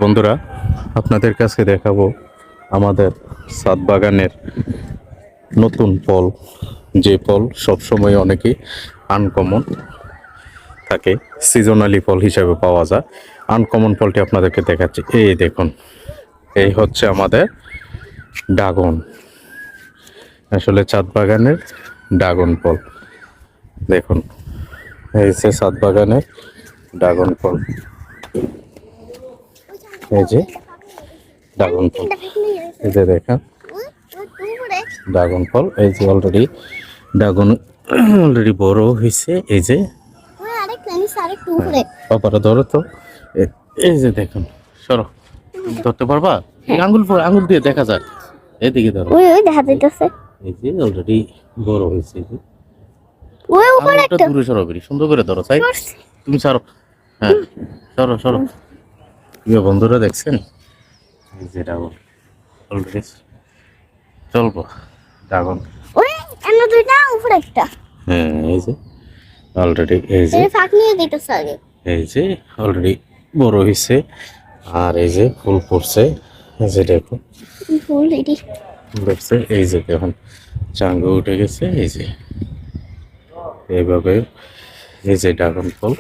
বন্ধুরা, আপনাদের কাছে দেখাবো আমাদের ছাদ বাগানের নতুন ফল। যে ফল সবসময় অনেকেই আনকমন থাকে, সিজনালি ফল হিসেবে পাওয়া যায়। আনকমন ফলটি আপনাদেরকে দেখাচ্ছি। এই দেখুন, এই হচ্ছে আমাদের ড্রাগন। আসলে ছাদ বাগানের ড্রাগন ফল দেখুন, এই যে ছাদ বাগানের ড্রাগন ফল। এই যে ড্রাগন ফল, এই যে দেখেন ড্রাগন ফল। এই যে ড্রাগন অলরেডি বড় হয়েছে। এই যে পাপারা ধরো তো, এই যে দেখুন, সরো, ধরতে পারবা? আঙ্গুল দিয়ে দেখা যায়, এদিকে ধরো। এই যে অলরেডি বড় হয়েছে। দূরে সরো, বেরি সুন্দর করে ধরো। তাই তুমি সরো, হ্যাঁ সরো সরো। বন্ধুরা দেখছেন, এই যে ড্রাগন অলরেডি চলবো ড্রাগন। হ্যাঁ, এই যে অলরেডি, এই যে অলরেডি বড় হয়েছে। আর এই যে ফুল পড়ছে, এই যে দেখো ফুল দেখছে। এই যে এখন চাঙ্গু উঠে গেছে। এই যে এইভাবে, এই যে ড্রাগন ফল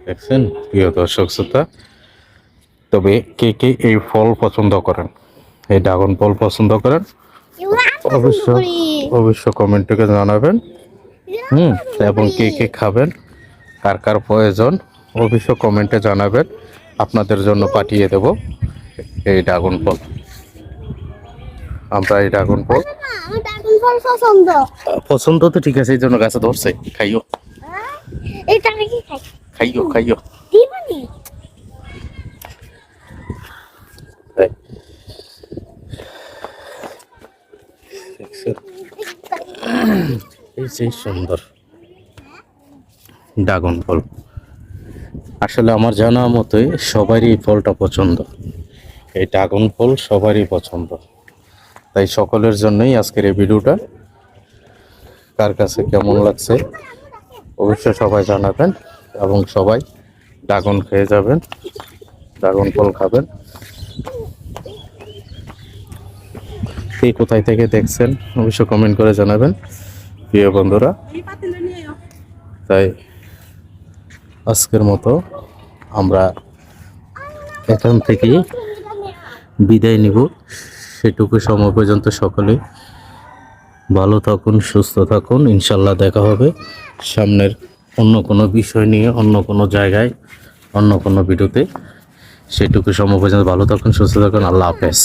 দেখছেন প্রিয় দর্শক শ্রোতা। তবে কে কে এই ফল পছন্দ করেন, এই ড্রাগন ফল পছন্দ করেন, অবশ্য কমেন্টে জানাবেন। এবং কে কে খাবেন, কার কার প্রয়োজন, অবশ্য কমেন্টে জানাবেন। আপনাদের জন্য পাঠিয়ে দেব এই ড্রাগন ফল। আমরা এই ড্রাগন ফল পছন্দ তো ঠিক আছে, এই জন্য গাছে ধরছে। খাইও, খাইও খাইও। এই যে সুন্দর ড্রাগন ফল। আসলে আমার জানা মতে সবারই এই ফলটা পছন্দ, এই ড্রাগন ফল সবারই পছন্দ। তাই সকলের জন্যই আজকের এই ভিডিওটা। কার কাছে কেমন লাগছে অবশ্যই সবাই জানাবেন, এবং সবাই ড্রাগন খেয়ে যাবেন, ড্রাগন ফল খাবেন। কে কোথায় থেকে দেখছেন অবশ্য কমেন্ট করে জানাবেন প্রিয় বন্ধুরা। তাই আজকের মতো আমরা এখান থেকেই বিদায় নিব। সেটুকু সময় পর্যন্ত সকলে ভালো থাকুন, সুস্থ থাকুন। ইনশাল্লাহ দেখা হবে সামনের অন্য কোনো বিষয় নিয়ে, অন্য কোনো জায়গায়, অন্য কোনো ভিডিওতে। সেটুকু সময় পর্যন্ত ভালো থাকুন, সুস্থ থাকুন। আল্লাহ হাফেজ।